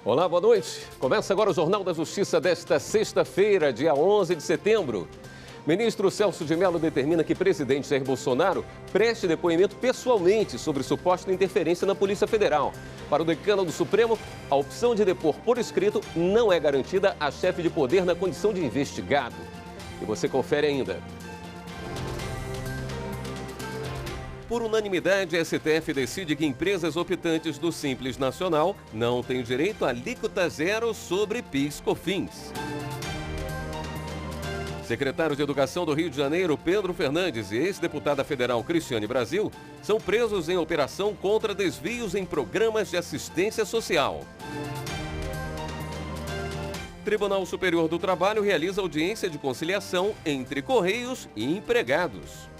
Olá, boa noite. Começa agora o Jornal da Justiça desta sexta-feira, dia 11 de setembro. Ministro Celso de Mello determina que presidente Jair Bolsonaro preste depoimento pessoalmente sobre suposta interferência na Polícia Federal. Para o decano do Supremo, a opção de depor por escrito não é garantida a chefe de poder na condição de investigado. E você confere ainda. Por unanimidade, a STF decide que empresas optantes do Simples Nacional não têm direito a alíquota zero sobre PIS/COFINS. Secretário de Educação do Rio de Janeiro, Pedro Fernandes, e ex-deputada federal Cristiane Brasil são presos em operação contra desvios em programas de assistência social. Tribunal Superior do Trabalho realiza audiência de conciliação entre Correios e empregados.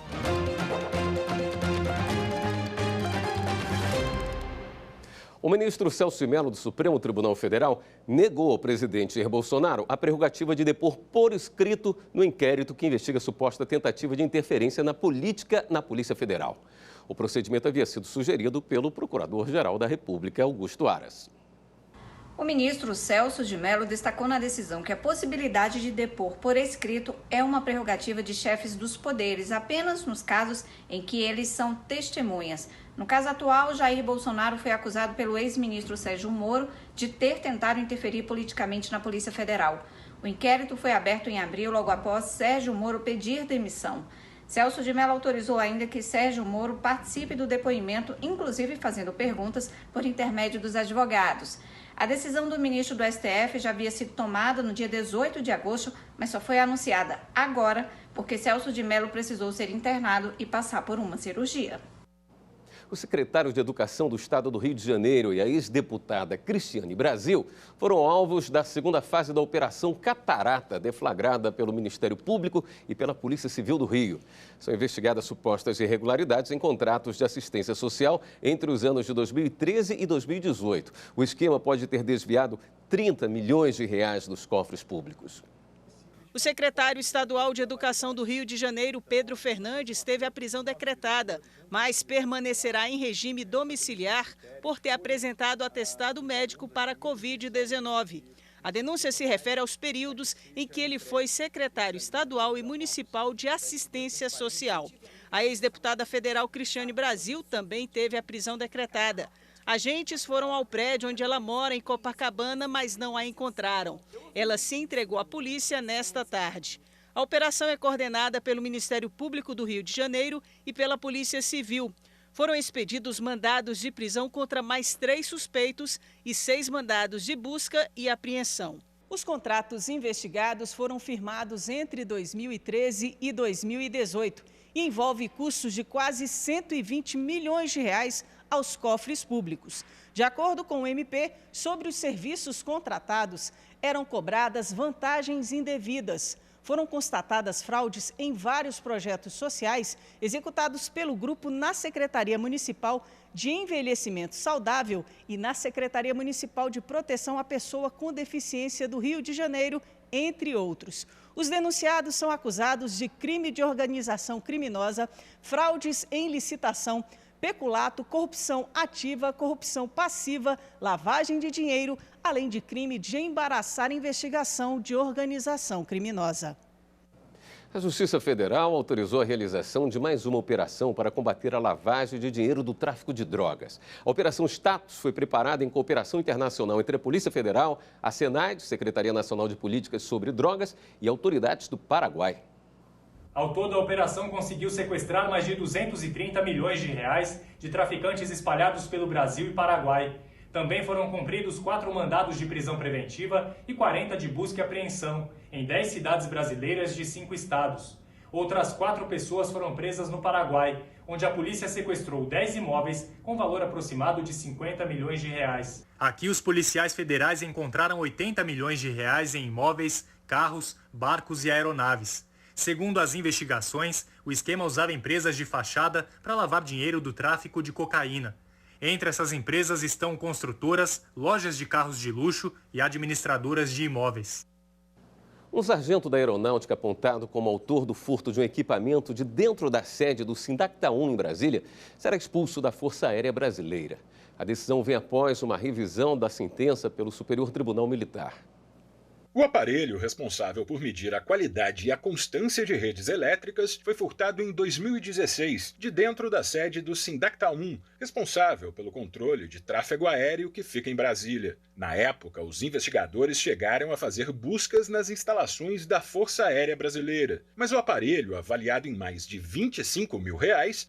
O ministro Celso de Mello, do Supremo Tribunal Federal, negou ao presidente Jair Bolsonaro a prerrogativa de depor por escrito no inquérito que investiga a suposta tentativa de interferência na política na Polícia Federal. O procedimento havia sido sugerido pelo Procurador-Geral da República, Augusto Aras. O ministro Celso de Mello destacou na decisão que a possibilidade de depor por escrito é uma prerrogativa de chefes dos poderes, apenas nos casos em que eles são testemunhas. No caso atual, Jair Bolsonaro foi acusado pelo ex-ministro Sérgio Moro de ter tentado interferir politicamente na Polícia Federal. O inquérito foi aberto em abril, logo após Sérgio Moro pedir demissão. Celso de Mello autorizou ainda que Sérgio Moro participe do depoimento, inclusive fazendo perguntas por intermédio dos advogados. A decisão do ministro do STF já havia sido tomada no dia 18 de agosto, mas só foi anunciada agora porque Celso de Mello precisou ser internado e passar por uma cirurgia. O secretário de Educação do Estado do Rio de Janeiro e a ex-deputada Cristiane Brasil foram alvos da segunda fase da Operação Catarata, deflagrada pelo Ministério Público e pela Polícia Civil do Rio. São investigadas supostas irregularidades em contratos de assistência social entre os anos de 2013 e 2018. O esquema pode ter desviado 30 milhões de reais dos cofres públicos. O secretário estadual de Educação do Rio de Janeiro, Pedro Fernandes, teve a prisão decretada, mas permanecerá em regime domiciliar por ter apresentado atestado médico para Covid-19. A denúncia se refere aos períodos em que ele foi secretário estadual e municipal de assistência social. A ex-deputada federal Cristiane Brasil também teve a prisão decretada. Agentes foram ao prédio onde ela mora, em Copacabana, mas não a encontraram. Ela se entregou à polícia nesta tarde. A operação é coordenada pelo Ministério Público do Rio de Janeiro e pela Polícia Civil. Foram expedidos mandados de prisão contra mais 3 suspeitos e 6 mandados de busca e apreensão. Os contratos investigados foram firmados entre 2013 e 2018 e envolve custos de quase 120 milhões de reais aos cofres públicos. De acordo com o MP, sobre os serviços contratados, eram cobradas vantagens indevidas. Foram constatadas fraudes em vários projetos sociais executados pelo grupo na Secretaria Municipal de Envelhecimento Saudável e na Secretaria Municipal de Proteção à Pessoa com Deficiência do Rio de Janeiro, entre outros. Os denunciados são acusados de crime de organização criminosa, fraudes em licitação, peculato, corrupção ativa, corrupção passiva, lavagem de dinheiro, além de crime de embaraçar investigação de organização criminosa. A Justiça Federal autorizou a realização de mais uma operação para combater a lavagem de dinheiro do tráfico de drogas. A Operação Status foi preparada em cooperação internacional entre a Polícia Federal, a SENAD, Secretaria Nacional de Políticas sobre Drogas, e autoridades do Paraguai. Ao todo, a operação conseguiu sequestrar mais de 230 milhões de reais de traficantes espalhados pelo Brasil e Paraguai. Também foram cumpridos 4 mandados de prisão preventiva e 40 de busca e apreensão, em 10 cidades brasileiras de 5 estados. Outras 4 pessoas foram presas no Paraguai, onde a polícia sequestrou 10 imóveis com valor aproximado de 50 milhões de reais. Aqui, os policiais federais encontraram 80 milhões de reais em imóveis, carros, barcos e aeronaves. Segundo as investigações, o esquema usava empresas de fachada para lavar dinheiro do tráfico de cocaína. Entre essas empresas estão construtoras, lojas de carros de luxo e administradoras de imóveis. Um sargento da Aeronáutica apontado como autor do furto de um equipamento de dentro da sede do Sindacta-1 em Brasília será expulso da Força Aérea Brasileira. A decisão vem após uma revisão da sentença pelo Superior Tribunal Militar. O aparelho responsável por medir a qualidade e a constância de redes elétricas foi furtado em 2016, de dentro da sede do Sindacta-1, responsável pelo controle de tráfego aéreo que fica em Brasília. Na época, os investigadores chegaram a fazer buscas nas instalações da Força Aérea Brasileira, mas o aparelho, avaliado em mais de R$25 mil,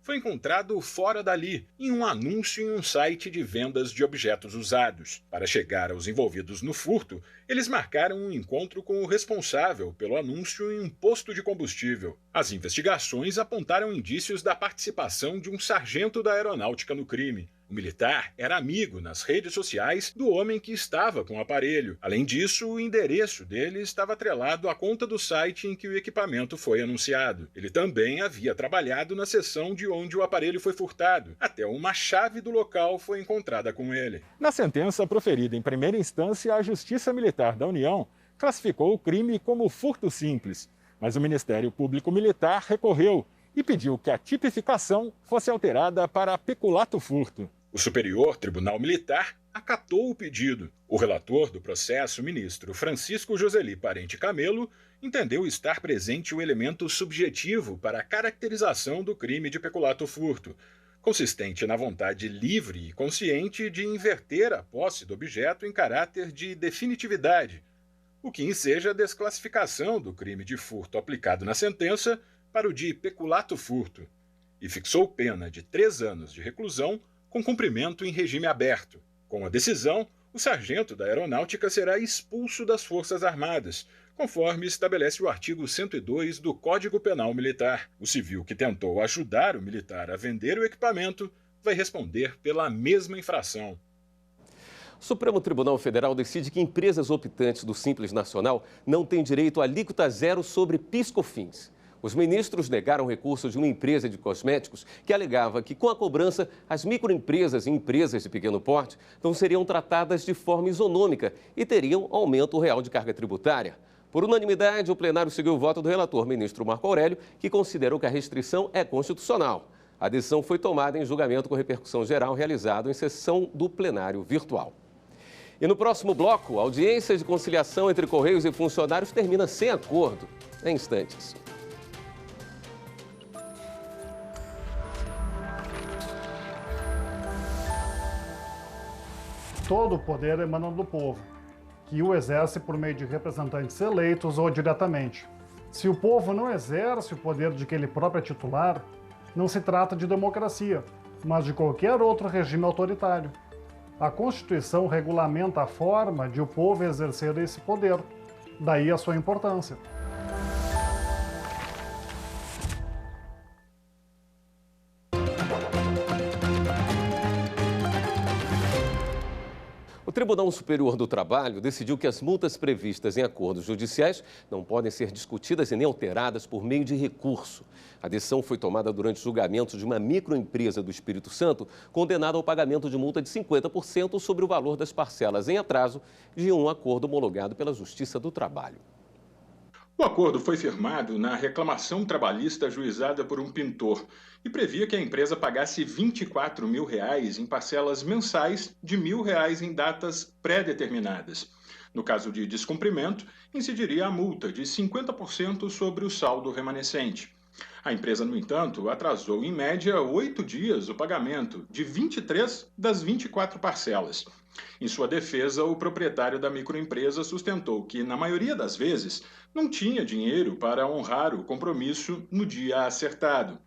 foi encontrado fora dali, em um anúncio em um site de vendas de objetos usados. Para chegar aos envolvidos no furto, eles marcaram um encontro com o responsável pelo anúncio em um posto de combustível. As investigações apontaram indícios da participação de um sargento da Aeronáutica no crime. O militar era amigo nas redes sociais do homem que estava com o aparelho. Além disso, o endereço dele estava atrelado à conta do site em que o equipamento foi anunciado. Ele também havia trabalhado na seção de onde o aparelho foi furtado. Até uma chave do local foi encontrada com ele. Na sentença proferida em primeira instância, a Justiça Militar da União classificou o crime como furto simples, mas o Ministério Público Militar recorreu e pediu que a tipificação fosse alterada para peculato furto. O Superior Tribunal Militar acatou o pedido. O relator do processo, o ministro Francisco Joseli Parente Camelo, entendeu estar presente o elemento subjetivo para a caracterização do crime de peculato furto, consistente na vontade livre e consciente de inverter a posse do objeto em caráter de definitividade, o que enseja a desclassificação do crime de furto aplicado na sentença para o de peculato furto, e fixou pena de 3 anos de reclusão com cumprimento em regime aberto. Com a decisão, o sargento da Aeronáutica será expulso das Forças Armadas, conforme estabelece o artigo 102 do Código Penal Militar. O civil que tentou ajudar o militar a vender o equipamento vai responder pela mesma infração. O Supremo Tribunal Federal decide que empresas optantes do Simples Nacional não têm direito a alíquota zero sobre PIS/COFINS. Os ministros negaram recurso de uma empresa de cosméticos que alegava que, com a cobrança, as microempresas e empresas de pequeno porte não seriam tratadas de forma isonômica e teriam aumento real de carga tributária. Por unanimidade, o plenário seguiu o voto do relator, ministro Marco Aurélio, que considerou que a restrição é constitucional. A decisão foi tomada em julgamento com repercussão geral realizado em sessão do plenário virtual. E no próximo bloco, a audiência de conciliação entre Correios e funcionários termina sem acordo. Em instantes. Todo o poder emana do povo, que o exerce por meio de representantes eleitos ou diretamente. Se o povo não exerce o poder de que ele próprio é titular, não se trata de democracia, mas de qualquer outro regime autoritário. A Constituição regulamenta a forma de o povo exercer esse poder, daí a sua importância. O Tribunal Superior do Trabalho decidiu que as multas previstas em acordos judiciais não podem ser discutidas e nem alteradas por meio de recurso. A decisão foi tomada durante o julgamento de uma microempresa do Espírito Santo condenada ao pagamento de multa de 50% sobre o valor das parcelas em atraso de um acordo homologado pela Justiça do Trabalho. O acordo foi firmado na reclamação trabalhista ajuizada por um pintor e previa que a empresa pagasse R$24 mil em parcelas mensais de R$1.000 em datas pré-determinadas. No caso de descumprimento, incidiria a multa de 50% sobre o saldo remanescente. A empresa, no entanto, atrasou em média 8 dias o pagamento de 23 das 24 parcelas. Em sua defesa, o proprietário da microempresa sustentou que, na maioria das vezes, não tinha dinheiro para honrar o compromisso no dia acertado.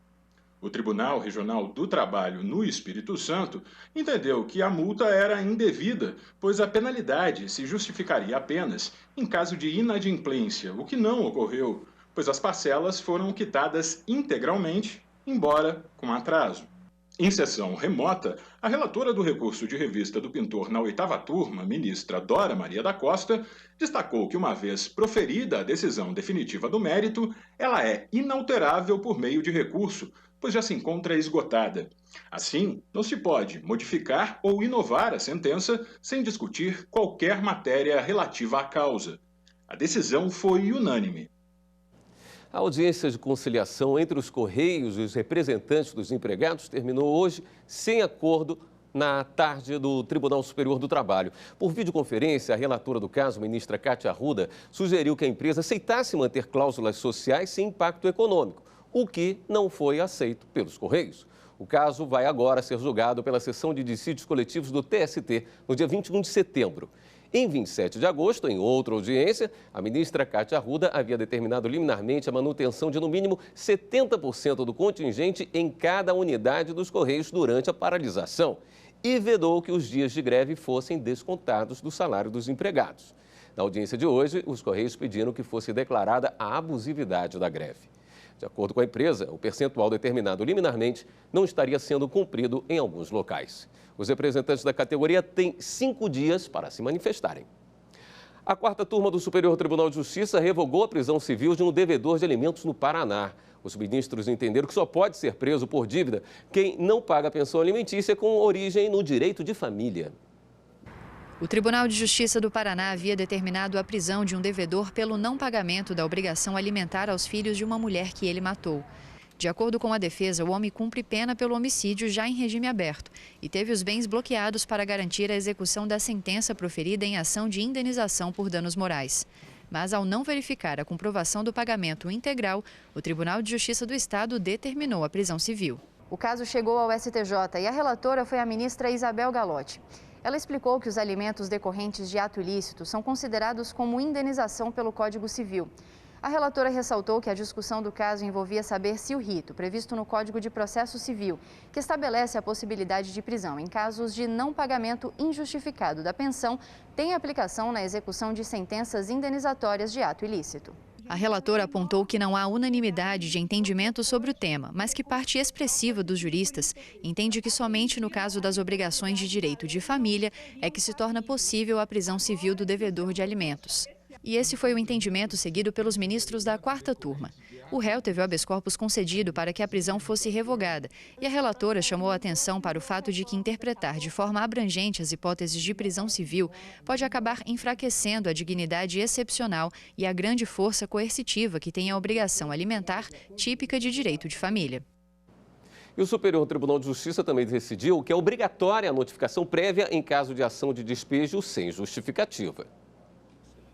O Tribunal Regional do Trabalho no Espírito Santo entendeu que a multa era indevida, pois a penalidade se justificaria apenas em caso de inadimplência, o que não ocorreu, pois as parcelas foram quitadas integralmente, embora com atraso. Em sessão remota, a relatora do recurso de revista do pintor na 8ª turma, ministra Dora Maria da Costa, destacou que, uma vez proferida a decisão definitiva do mérito, ela é inalterável por meio de recurso, pois já se encontra esgotada. Assim, não se pode modificar ou inovar a sentença sem discutir qualquer matéria relativa à causa. A decisão foi unânime. A audiência de conciliação entre os Correios e os representantes dos empregados terminou hoje sem acordo na tarde do Tribunal Superior do Trabalho. Por videoconferência, a relatora do caso, ministra Cátia Arruda, sugeriu que a empresa aceitasse manter cláusulas sociais sem impacto econômico, o que não foi aceito pelos Correios. O caso vai agora ser julgado pela Seção de Dissídios Coletivos do TST, no dia 21 de setembro. Em 27 de agosto, em outra audiência, a ministra Cátia Arruda havia determinado liminarmente a manutenção de no mínimo 70% do contingente em cada unidade dos Correios durante a paralisação e vedou que os dias de greve fossem descontados do salário dos empregados. Na audiência de hoje, os Correios pediram que fosse declarada a abusividade da greve. De acordo com a empresa, o percentual determinado liminarmente não estaria sendo cumprido em alguns locais. Os representantes da categoria têm 5 dias para se manifestarem. A 4ª turma do Superior Tribunal de Justiça revogou a prisão civil de um devedor de alimentos no Paraná. Os ministros entenderam que só pode ser preso por dívida quem não paga pensão alimentícia com origem no direito de família. O Tribunal de Justiça do Paraná havia determinado a prisão de um devedor pelo não pagamento da obrigação alimentar aos filhos de uma mulher que ele matou. De acordo com a defesa, o homem cumpre pena pelo homicídio já em regime aberto e teve os bens bloqueados para garantir a execução da sentença proferida em ação de indenização por danos morais. Mas, ao não verificar a comprovação do pagamento integral, o Tribunal de Justiça do Estado determinou a prisão civil. O caso chegou ao STJ e a relatora foi a ministra Isabel Galotti. Ela explicou que os alimentos decorrentes de ato ilícito são considerados como indenização pelo Código Civil. A relatora ressaltou que a discussão do caso envolvia saber se o rito, previsto no Código de Processo Civil, que estabelece a possibilidade de prisão em casos de não pagamento injustificado da pensão, tem aplicação na execução de sentenças indenizatórias de ato ilícito. A relatora apontou que não há unanimidade de entendimento sobre o tema, mas que parte expressiva dos juristas entende que somente no caso das obrigações de direito de família é que se torna possível a prisão civil do devedor de alimentos. E esse foi o entendimento seguido pelos ministros da 4ª turma. O réu teve o habeas corpus concedido para que a prisão fosse revogada e a relatora chamou a atenção para o fato de que interpretar de forma abrangente as hipóteses de prisão civil pode acabar enfraquecendo a dignidade excepcional e a grande força coercitiva que tem a obrigação alimentar típica de direito de família. E o Superior Tribunal de Justiça também decidiu que é obrigatória a notificação prévia em caso de ação de despejo sem justificativa.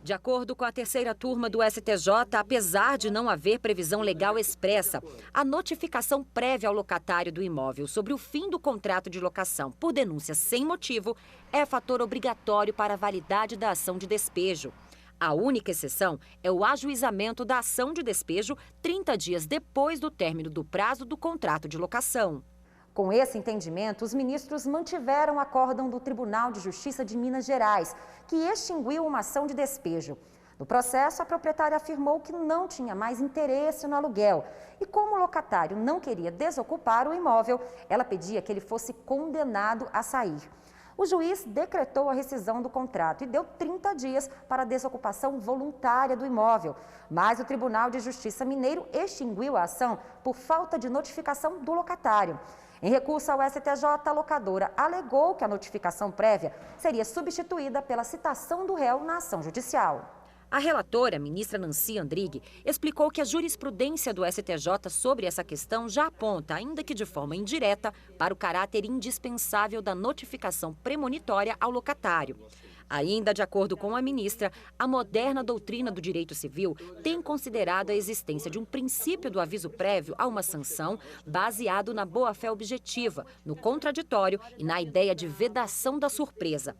De acordo com a 3ª turma do STJ, apesar de não haver previsão legal expressa, a notificação prévia ao locatário do imóvel sobre o fim do contrato de locação por denúncia sem motivo é fator obrigatório para a validade da ação de despejo. A única exceção é o ajuizamento da ação de despejo 30 dias depois do término do prazo do contrato de locação. Com esse entendimento, os ministros mantiveram o acórdão do Tribunal de Justiça de Minas Gerais, que extinguiu uma ação de despejo. No processo, a proprietária afirmou que não tinha mais interesse no aluguel e, como o locatário não queria desocupar o imóvel, ela pedia que ele fosse condenado a sair. O juiz decretou a rescisão do contrato e deu 30 dias para a desocupação voluntária do imóvel. Mas o Tribunal de Justiça Mineiro extinguiu a ação por falta de notificação do locatário. Em recurso ao STJ, a locadora alegou que a notificação prévia seria substituída pela citação do réu na ação judicial. A relatora, ministra Nancy Andrighi, explicou que a jurisprudência do STJ sobre essa questão já aponta, ainda que de forma indireta, para o caráter indispensável da notificação premonitória ao locatário. Ainda de acordo com a ministra, a moderna doutrina do direito civil tem considerado a existência de um princípio do aviso prévio a uma sanção baseado na boa-fé objetiva, no contraditório e na ideia de vedação da surpresa.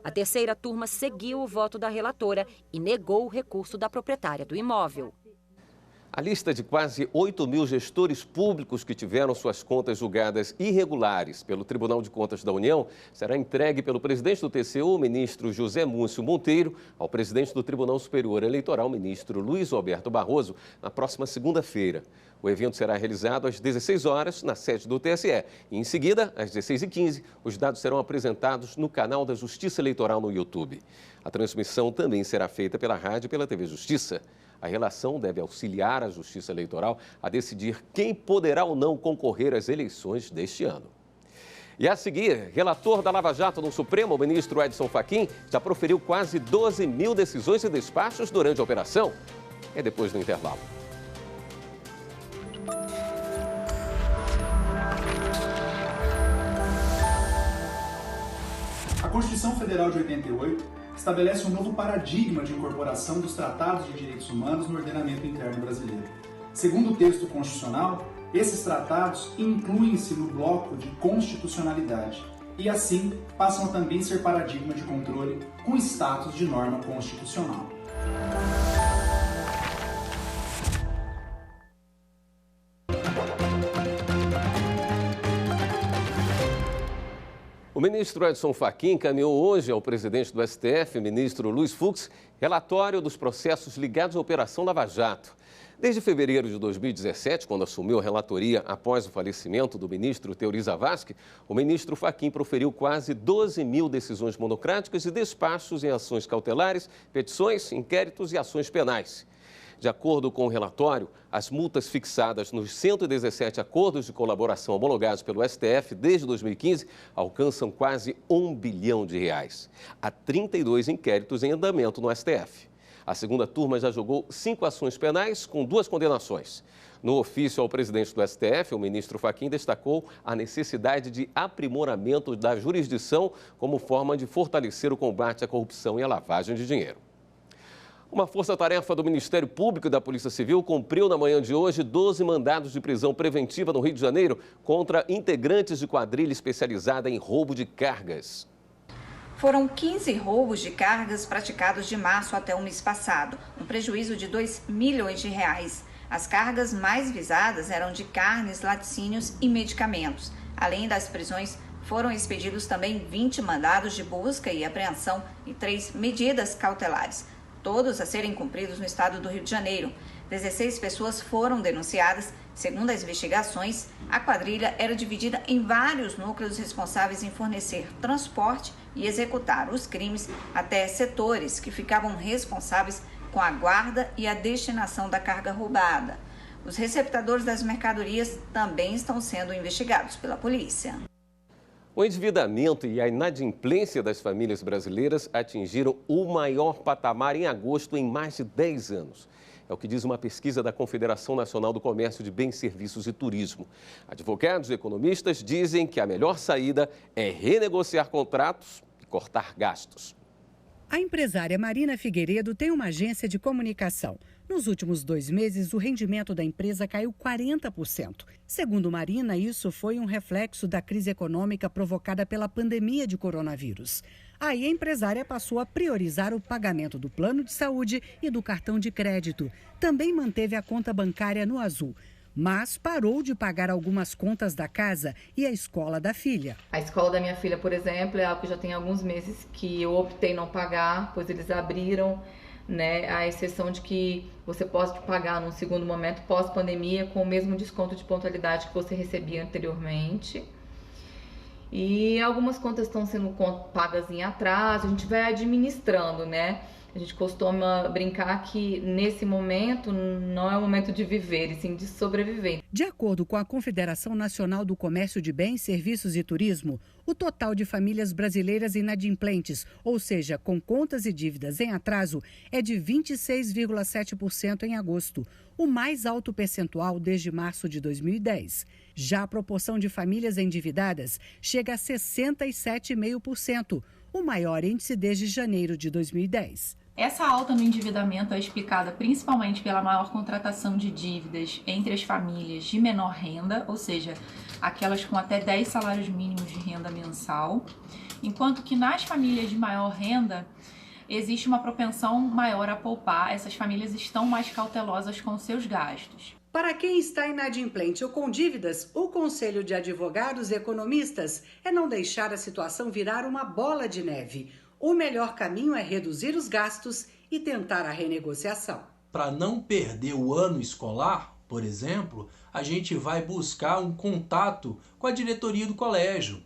A 3ª turma seguiu o voto da relatora e negou o recurso da proprietária do imóvel. A lista de quase 8.000 gestores públicos que tiveram suas contas julgadas irregulares pelo Tribunal de Contas da União será entregue pelo presidente do TCU, o ministro José Múcio Monteiro, ao presidente do Tribunal Superior Eleitoral, ministro Luiz Roberto Barroso, na próxima segunda-feira. O evento será realizado às 16 horas na sede do TSE e, em seguida, às 16h15, os dados serão apresentados no canal da Justiça Eleitoral no YouTube. A transmissão também será feita pela rádio e pela TV Justiça. A relação deve auxiliar a Justiça Eleitoral a decidir quem poderá ou não concorrer às eleições deste ano. E a seguir, relator da Lava Jato no Supremo, o ministro Edson Fachin, já proferiu quase 12 mil decisões e despachos durante a operação. É depois do intervalo. A Constituição Federal de 88 estabelece um novo paradigma de incorporação dos tratados de direitos humanos no ordenamento interno brasileiro. Segundo o texto constitucional, esses tratados incluem-se no bloco de constitucionalidade e, assim, passam a também ser paradigma de controle com status de norma constitucional. O ministro Edson Fachin encaminhou hoje ao presidente do STF, ministro Luiz Fux, relatório dos processos ligados à Operação Lava Jato. Desde fevereiro de 2017, quando assumiu a relatoria após o falecimento do ministro Teori Zavascki, o ministro Fachin proferiu quase 12 mil decisões monocráticas e despachos em ações cautelares, petições, inquéritos e ações penais. De acordo com o relatório, as multas fixadas nos 117 acordos de colaboração homologados pelo STF desde 2015 alcançam quase R$1 bilhão. Há 32 inquéritos em andamento no STF. A segunda turma já julgou 5 ações penais com 2 condenações. No ofício ao presidente do STF, o ministro Fachin destacou a necessidade de aprimoramento da jurisdição como forma de fortalecer o combate à corrupção e à lavagem de dinheiro. Uma força-tarefa do Ministério Público e da Polícia Civil cumpriu na manhã de hoje 12 mandados de prisão preventiva no Rio de Janeiro contra integrantes de quadrilha especializada em roubo de cargas. Foram 15 roubos de cargas praticados de março até o mês passado, um prejuízo de R$2 milhões. As cargas mais visadas eram de carnes, laticínios e medicamentos. Além das prisões, foram expedidos também 20 mandados de busca e apreensão e 3 medidas cautelares, todos a serem cumpridos no estado do Rio de Janeiro. 16 pessoas foram denunciadas. Segundo as investigações, a quadrilha era dividida em vários núcleos responsáveis em fornecer transporte e executar os crimes até setores que ficavam responsáveis com a guarda e a destinação da carga roubada. Os receptadores das mercadorias também estão sendo investigados pela polícia. O endividamento e a inadimplência das famílias brasileiras atingiram o maior patamar em agosto em mais de 10 anos. É o que diz uma pesquisa da Confederação Nacional do Comércio de Bens, Serviços e Turismo. Advogados e economistas dizem que a melhor saída é renegociar contratos e cortar gastos. A empresária Marina Figueiredo tem uma agência de comunicação. Nos últimos 2 meses, o rendimento da empresa caiu 40%. Segundo Marina, isso foi um reflexo da crise econômica provocada pela pandemia de coronavírus. Aí a empresária passou a priorizar o pagamento do plano de saúde e do cartão de crédito. Também manteve a conta bancária no azul, mas parou de pagar algumas contas da casa e a escola da filha. A escola da minha filha, por exemplo, é algo que já tem alguns meses que eu optei não pagar, pois eles abriram, né, a exceção de que você pode pagar num segundo momento pós-pandemia com o mesmo desconto de pontualidade que você recebia anteriormente. E algumas contas estão sendo pagas em atraso, a gente vai administrando, né? A gente costuma brincar que nesse momento não é o momento de viver, e sim de sobreviver. De acordo com a Confederação Nacional do Comércio de Bens, Serviços e Turismo, o total de famílias brasileiras inadimplentes, ou seja, com contas e dívidas em atraso, é de 26,7% em agosto, o mais alto percentual desde março de 2010. Já a proporção de famílias endividadas chega a 67,5%, o maior índice desde janeiro de 2010. Essa alta no endividamento é explicada principalmente pela maior contratação de dívidas entre as famílias de menor renda, ou seja, aquelas com até 10 salários mínimos de renda mensal, enquanto que nas famílias de maior renda existe uma propensão maior a poupar, essas famílias estão mais cautelosas com seus gastos. Para quem está inadimplente ou com dívidas, o conselho de advogados e economistas é não deixar a situação virar uma bola de neve. O melhor caminho é reduzir os gastos e tentar a renegociação. Para não perder o ano escolar, por exemplo, a gente vai buscar um contato com a diretoria do colégio,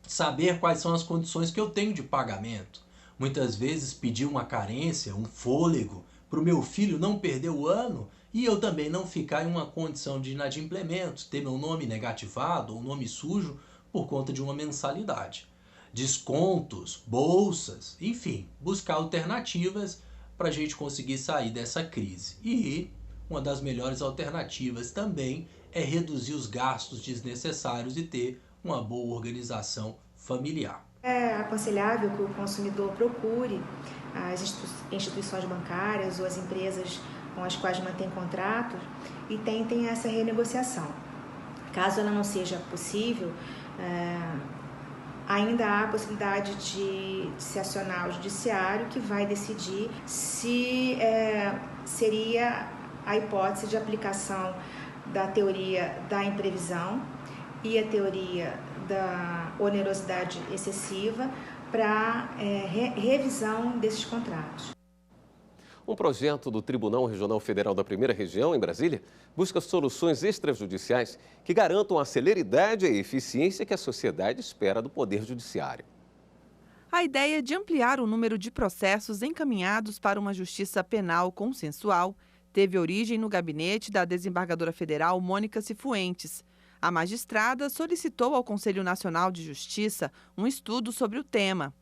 saber quais são as condições que eu tenho de pagamento. Muitas vezes pedir uma carência, um fôlego, para o meu filho não perder o ano e eu também não ficar em uma condição de inadimplemento, ter meu nome negativado ou nome sujo por conta de uma mensalidade. Descontos, bolsas, enfim, buscar alternativas para a gente conseguir sair dessa crise. E uma das melhores alternativas também é reduzir os gastos desnecessários e ter uma boa organização familiar. É aconselhável que o consumidor procure as instituições bancárias ou as empresas com as quais mantém contratos e tentem essa renegociação. Caso ela não seja possível, ainda há a possibilidade de se acionar o judiciário, que vai decidir se seria a hipótese de aplicação da teoria da imprevisão e a teoria da onerosidade excessiva para revisão desses contratos. Um projeto do Tribunal Regional Federal da Primeira Região, em Brasília, busca soluções extrajudiciais que garantam a celeridade e a eficiência que a sociedade espera do Poder Judiciário. A ideia de ampliar o número de processos encaminhados para uma justiça penal consensual teve origem no gabinete da desembargadora federal Mônica Cifuentes. A magistrada solicitou ao Conselho Nacional de Justiça um estudo sobre o tema.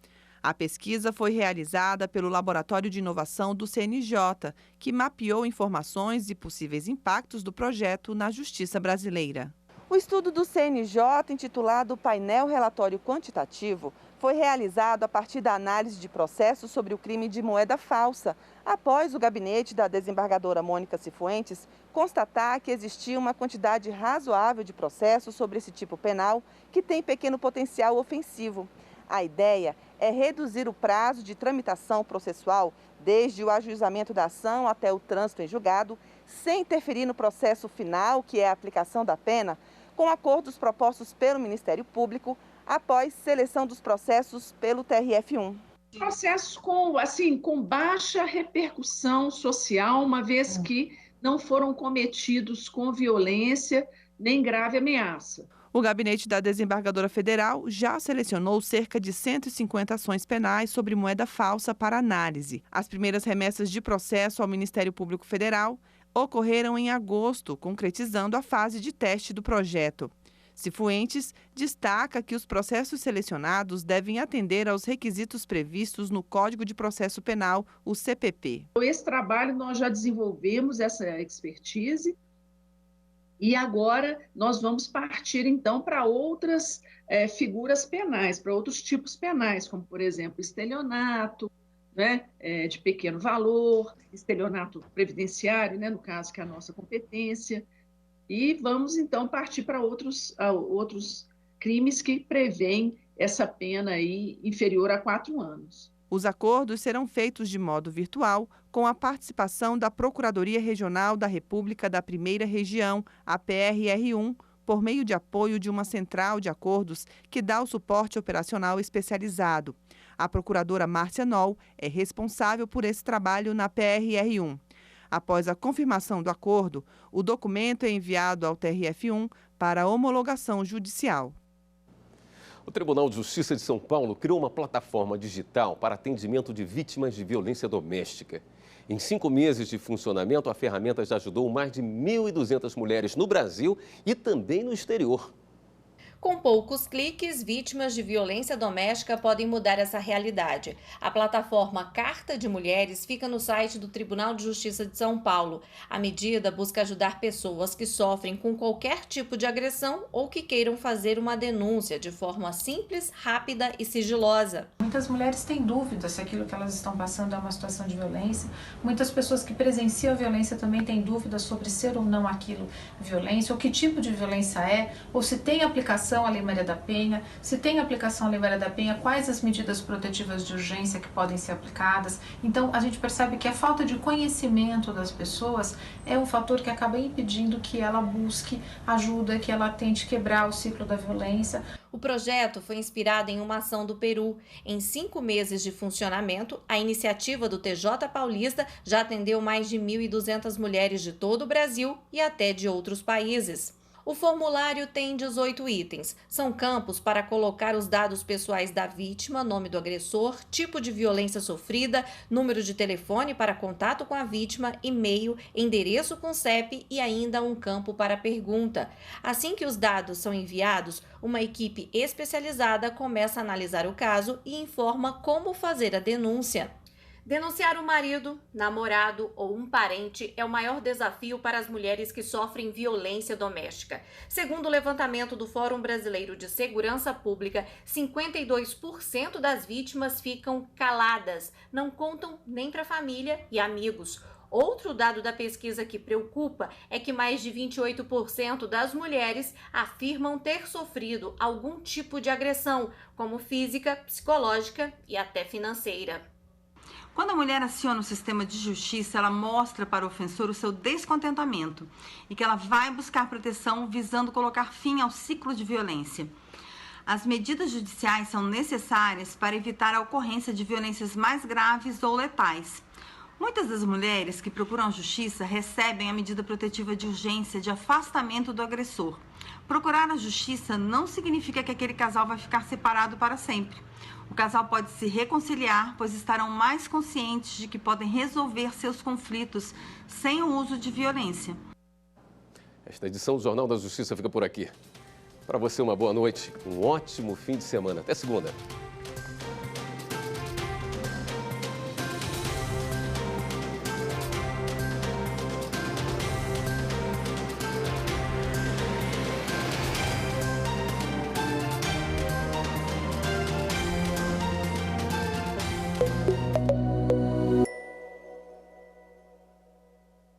A pesquisa foi realizada pelo Laboratório de Inovação do CNJ, que mapeou informações e possíveis impactos do projeto na justiça brasileira. O estudo do CNJ, intitulado Painel Relatório Quantitativo, foi realizado a partir da análise de processos sobre o crime de moeda falsa, após o gabinete da desembargadora Mônica Cifuentes constatar que existia uma quantidade razoável de processos sobre esse tipo penal que tem pequeno potencial ofensivo. A ideia é reduzir o prazo de tramitação processual desde o ajuizamento da ação até o trânsito em julgado, sem interferir no processo final, que é a aplicação da pena, com acordos propostos pelo Ministério Público após seleção dos processos pelo TRF1. Processos com baixa repercussão social, uma vez que não foram cometidos com violência nem grave ameaça. O gabinete da desembargadora federal já selecionou cerca de 150 ações penais sobre moeda falsa para análise. As primeiras remessas de processo ao Ministério Público Federal ocorreram em agosto, concretizando a fase de teste do projeto. Cifuentes destaca que os processos selecionados devem atender aos requisitos previstos no Código de Processo Penal, o CPP. Esse trabalho nós já desenvolvemos, essa expertise, e agora nós vamos partir, então, para outras figuras penais, para outros tipos penais, como, por exemplo, estelionato, né, de pequeno valor, estelionato previdenciário, né, no caso que é a nossa competência, e vamos, então, partir para outros crimes que prevêem essa pena aí inferior a 4 anos. Os acordos serão feitos de modo virtual, com a participação da Procuradoria Regional da República da Primeira Região, a PRR1, por meio de apoio de uma central de acordos que dá o suporte operacional especializado. A procuradora Márcia Noll é responsável por esse trabalho na PRR1. Após a confirmação do acordo, o documento é enviado ao TRF1 para homologação judicial. O Tribunal de Justiça de São Paulo criou uma plataforma digital para atendimento de vítimas de violência doméstica. Em 5 meses de funcionamento, a ferramenta já ajudou mais de 1.200 mulheres no Brasil e também no exterior. Com poucos cliques, vítimas de violência doméstica podem mudar essa realidade. A plataforma Carta de Mulheres fica no site do Tribunal de Justiça de São Paulo. A medida busca ajudar pessoas que sofrem com qualquer tipo de agressão ou que queiram fazer uma denúncia de forma simples, rápida e sigilosa. Muitas mulheres têm dúvidas se aquilo que elas estão passando é uma situação de violência. Muitas pessoas que presenciam a violência também têm dúvidas sobre ser ou não aquilo violência, ou que tipo de violência é, ou se tem aplicação à Lei Maria da Penha, se tem aplicação à Lei Maria da Penha, quais as medidas protetivas de urgência que podem ser aplicadas. Então, a gente percebe que a falta de conhecimento das pessoas é um fator que acaba impedindo que ela busque ajuda, que ela tente quebrar o ciclo da violência. O projeto foi inspirado em uma ação do Peru. Em 5 meses de funcionamento, a iniciativa do TJ Paulista já atendeu mais de 1.200 mulheres de todo o Brasil e até de outros países. O formulário tem 18 itens. São campos para colocar os dados pessoais da vítima, nome do agressor, tipo de violência sofrida, número de telefone para contato com a vítima, e-mail, endereço com CEP e ainda um campo para pergunta. Assim que os dados são enviados, uma equipe especializada começa a analisar o caso e informa como fazer a denúncia. Denunciar o marido, namorado ou um parente é o maior desafio para as mulheres que sofrem violência doméstica. Segundo o levantamento do Fórum Brasileiro de Segurança Pública, 52% das vítimas ficam caladas, não contam nem para a família e amigos. Outro dado da pesquisa que preocupa é que mais de 28% das mulheres afirmam ter sofrido algum tipo de agressão, como física, psicológica e até financeira. Quando a mulher aciona o sistema de justiça, ela mostra para o ofensor o seu descontentamento e que ela vai buscar proteção visando colocar fim ao ciclo de violência. As medidas judiciais são necessárias para evitar a ocorrência de violências mais graves ou letais. Muitas das mulheres que procuram a justiça recebem a medida protetiva de urgência de afastamento do agressor. Procurar a justiça não significa que aquele casal vai ficar separado para sempre. O casal pode se reconciliar, pois estarão mais conscientes de que podem resolver seus conflitos sem o uso de violência. Esta edição do Jornal da Justiça fica por aqui. Para você, uma boa noite, um ótimo fim de semana. Até segunda.